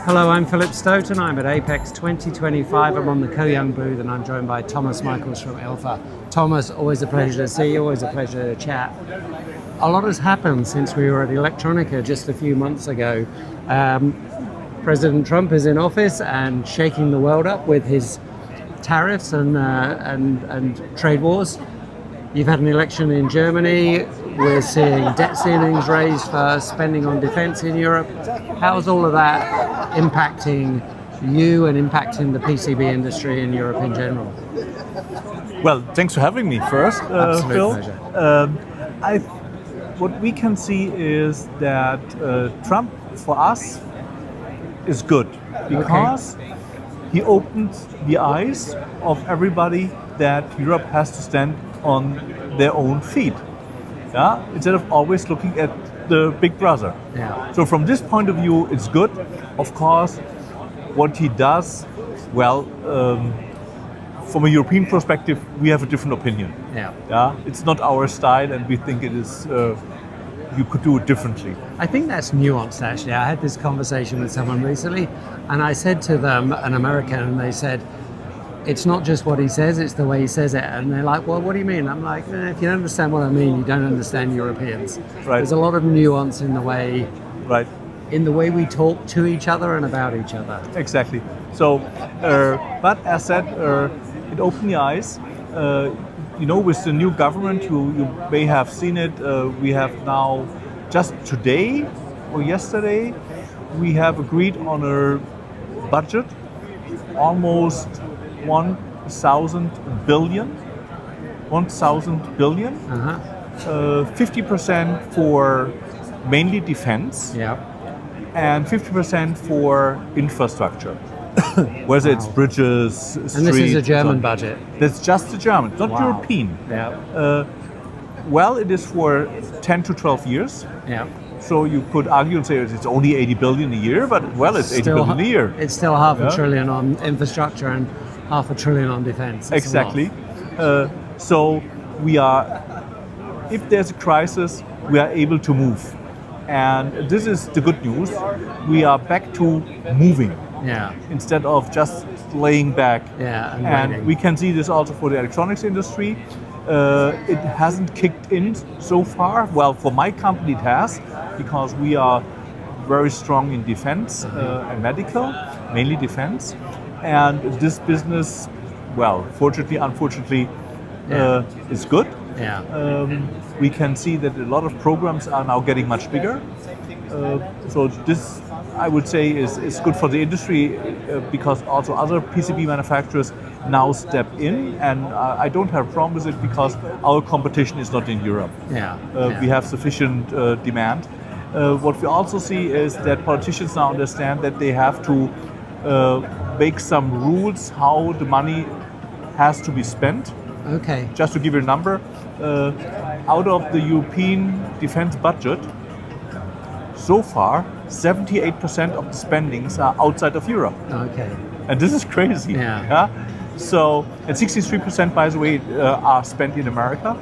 Hello, I'm Philip Stoughton. I'm at Apex 2025. I'm on the Co-Young booth and I'm joined by Thomas Michels from ILFA. Thomas, always a pleasure to see you, always a pleasure to chat. A lot has happened since we were at Electronica just a few months ago. President Trump is in office and shaking the world up with his tariffs and trade wars. You've had an election in Germany. We're seeing debt ceilings raised for spending on defence in Europe. How's all of that impacting you and impacting the PCB industry in Europe in general? Well, thanks for having me first, Phil. Pleasure. What we can see is that Trump, for us, is good because he opened the eyes of everybody that Europe has to stand on their own feet, instead of always looking at the big brother. Yeah. So from this point of view, it's good. Of course, what he does, well, from a European perspective, we have a different opinion. Yeah. It's not our style, and we think it is. You could do it differently. I think that's nuanced, actually. I had this conversation with someone recently, and I said to them, an American, and they said, it's not just what he says, it's the way he says it. And they're like, well, what do you mean? I'm like, if you don't understand what I mean, you don't understand Europeans. Right. There's a lot of nuance in the way, Right. in the way we talk to each other and about each other. Exactly. So, but as said, it opened the eyes. With the new government, you may have seen it. We have now, just today or yesterday, we have agreed on a budget, almost 1,000 billion. 1,000 billion. 50% for mainly defense. Yeah. And 50% for infrastructure. Whether it's bridges, streets. And this is a German budget. That's just the German, not European. Yeah. Well, it is for 10 to 12 years. Yeah. So you could argue and say it's only 80 billion a year, but well, it's 80 billion a year. It's still half a trillion on infrastructure and half a trillion on defense. Exactly. So we are, if there's a crisis, we are able to move. And this is the good news. We are back to moving. Yeah. Instead of just laying back. Yeah, and we can see this also for the electronics industry. It hasn't kicked in so far. Well, for my company it has, because we are very strong in defense and medical, mainly defense. And this business, well, fortunately, unfortunately, is good. Yeah. We can see that a lot of programs are now getting much bigger. So this, I would say, is good for the industry because also other PCB manufacturers now step in, and I don't have a problem with it because our competition is not in Europe. We have sufficient demand. What we also see is that politicians now understand that they have to make some rules how the money has to be spent. Okay. Just to give you a number, out of the European defense budget, so far, 78% of the spendings are outside of Europe. Okay. And this is crazy. Yeah. So, and 63%, by the way, are spent in America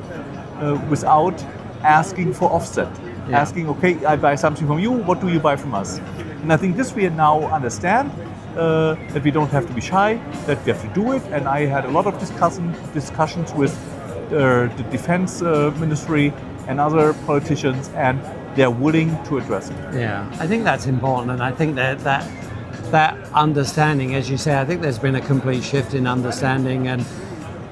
without asking for offset. Yeah. Asking, okay, I buy something from you, what do you buy from us? And I think this we now understand, that we don't have to be shy, that we have to do it. And I had a lot of discussions with the defense ministry and other politicians, and they're willing to address it. Yeah, I think that's important, and I think that understanding, as you say, I think there's been a complete shift in understanding, and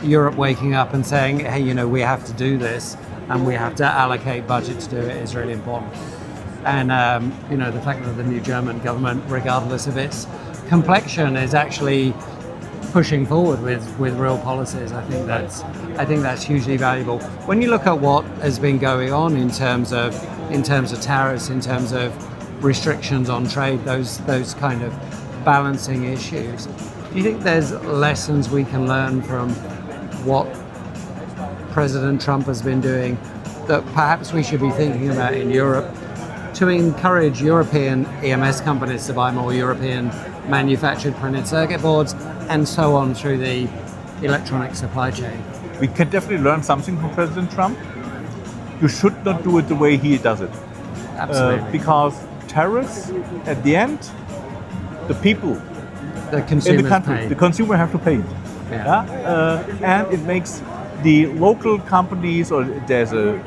Europe waking up and saying, hey, we have to do this, and we have to allocate budget to do it is really important. And the fact that the new German government, regardless of its complexion, is actually pushing forward with real policies. I think that's hugely valuable. When you look at what has been going on in terms of tariffs, in terms of restrictions on trade, those kind of balancing issues, do you think there's lessons we can learn from what President Trump has been doing that perhaps we should be thinking about in Europe to encourage European EMS companies to buy more European manufactured printed circuit boards and so on through the electronic supply chain? We can definitely learn something from President Trump. You should not do it the way he does it. Absolutely. Because tariffs, at the end, the people The in consumers the country, pay. the consumer have to pay it. Yeah. And it makes the local companies, or there's a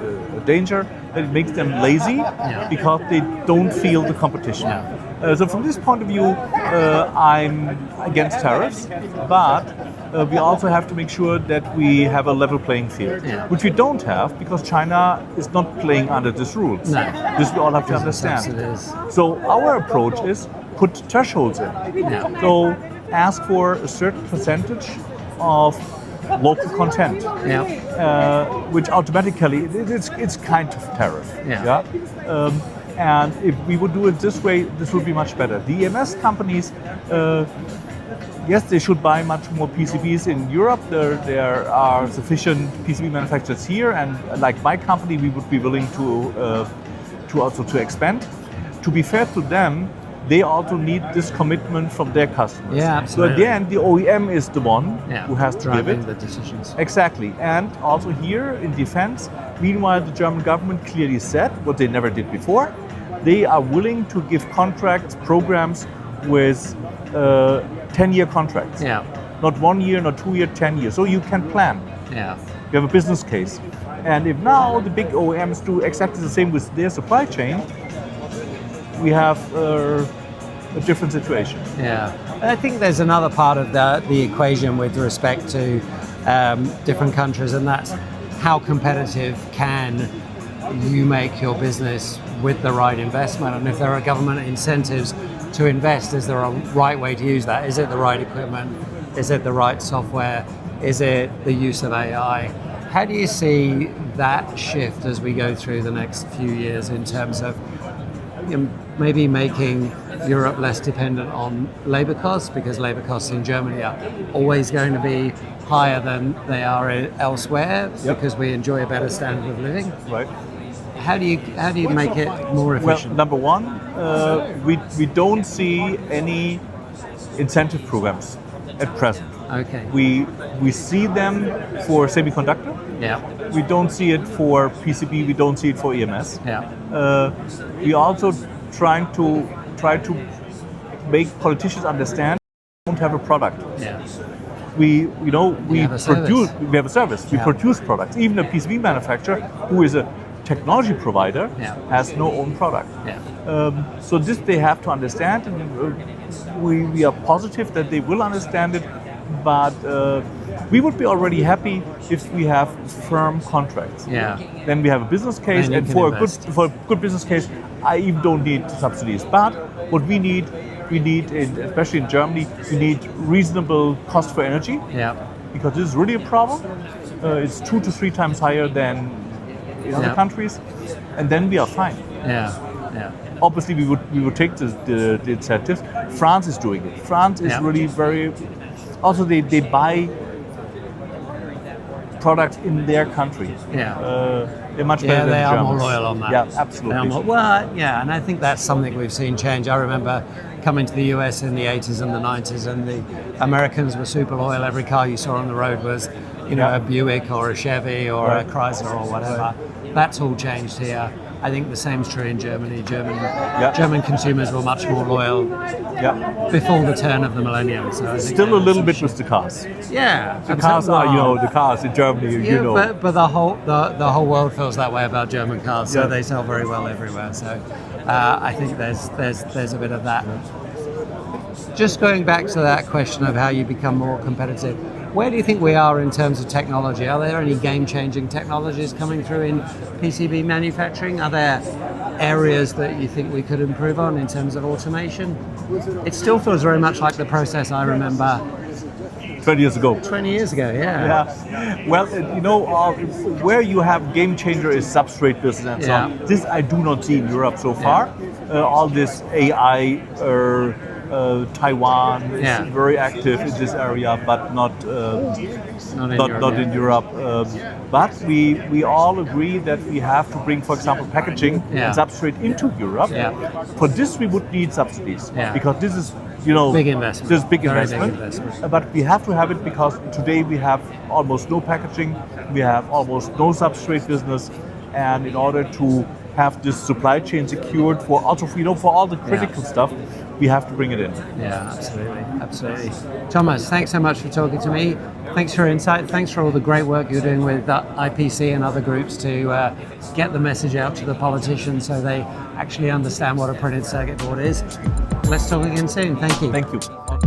danger that it makes them lazy because they don't feel the competition. So from this point of view, I'm against tariffs, but we also have to make sure that we have a level playing field, which we don't have because China is not playing under these rules. No. This we all have to understand. Subsidies. So our approach is put thresholds in. So ask for a certain percentage of local content, which automatically it's kind of tariff. And if we would do it this way, this would be much better. The EMS companies, yes, they should buy much more PCBs in Europe. There are sufficient PCB manufacturers here, and like my company, we would be willing to also expand. To be fair to them, they also need this commitment from their customers. Yeah, absolutely. So at the end, the OEM is the one who has to give driving it. the decisions. Exactly. And also here in defense, meanwhile, the German government clearly said what they never did before. They are willing to give contracts, programs with 10-year contracts. Not 1 year, not 2 year, 10 years. So you can plan. You have a business case. And if now the big OEMs do exactly the same with their supply chain, we have a different situation. I think there's another part of the equation with respect to different countries, and that's how competitive can you make your business with the right investment, and if there are government incentives to invest, is there a right way to use that? Is it the right equipment? Is it the right software? Is it the use of AI? How do you see that shift as we go through the next few years in terms of maybe making Europe less dependent on labor costs, because labor costs in Germany are always going to be higher than they are elsewhere because we enjoy a better standard of living? Right. How do you make it more efficient? Well, number one, we don't see any incentive programs at present. Okay. We see them for semiconductor. We don't see it for PCB. We don't see it for EMS. We also try to make politicians understand we don't have a product. We have a service. We produce products. Even a PCB manufacturer who is a technology provider has no own product. So this they have to understand, and we are positive that they will understand it. But we would be already happy if we have firm contracts. Then we have a business case, and for a good business case, I even don't need subsidies. But what we need, especially in Germany, we need reasonable cost for energy. Because this is really a problem. It's 2 to 3 times higher than in other countries, and then we are fine. Obviously, we would take the incentives. France is doing it. France is really very. Also, they buy products in their country. They're much better than they the are Germans. more loyal on that. Absolutely. And I think that's something we've seen change. I remember coming to the US in the 80s and the 90s, and the Americans were super loyal. Every car you saw on the road was, a Buick or a Chevy or a Chrysler or whatever. That's all changed here. I think the same's true in Germany. German consumers were much more loyal before the turn of the millennium. So I think still a little bit with the cars. The cars are, the cars in Germany, But the whole world feels that way about German cars, so they sell very well everywhere. So I think there's a bit of that. Just going back to that question of how you become more competitive, where do you think we are in terms of technology? Are there any game-changing technologies coming through in PCB manufacturing? Are there areas that you think we could improve on in terms of automation? It still feels very much like the process I remember 20 years ago. 20 years ago, Well, where you have game changer is substrate business and so on. This I do not see in Europe so far. All this AI, Taiwan is very active in this area, but not in Europe. But we all agree that we have to bring, for example, packaging and substrate into Europe. For this, we would need subsidies because this is big investment. This big investment. But we have to have it because today we have almost no packaging, we have almost no substrate business, and in order to have this supply chain secured for all the critical stuff, we have to bring it in. Yeah, absolutely, absolutely. Thomas, thanks so much for talking to me. Thanks for your insight. Thanks for all the great work you're doing with IPC and other groups to get the message out to the politicians so they actually understand what a printed circuit board is. Let's talk again soon. Thank you. Thank you.